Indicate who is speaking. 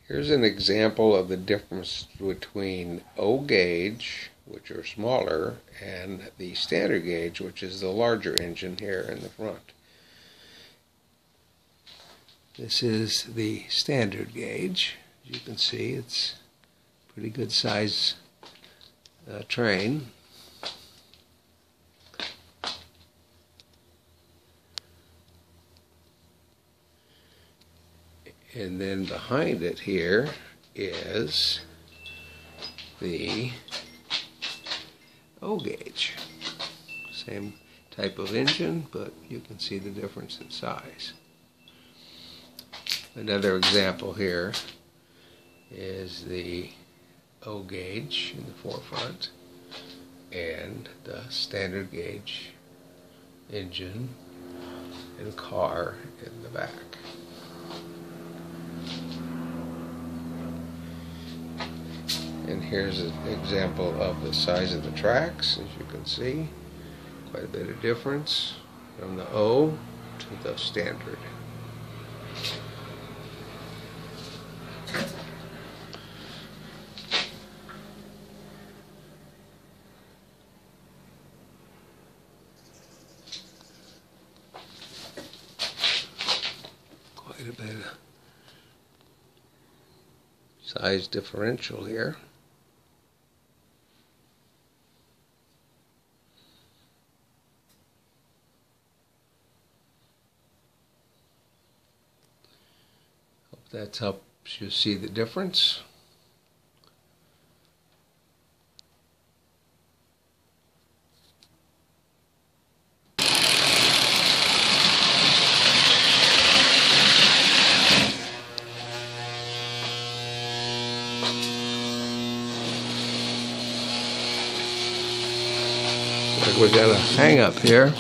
Speaker 1: Here's an example of the difference between O gauge, which are smaller, and the standard gauge, which is the larger engine here in the front. This is the standard gauge. As you can see, it's a pretty good size train. And then behind it here is the O gauge. Same type of engine, but you can see the difference in size. Another example here is the O gauge in the forefront and the standard gauge engine and car in the back. And here's an example of the size of the tracks. As you can see, quite a bit of difference from the O to the standard. Quite a bit of size differential here. That helps you see the difference. Like we got a hang up here.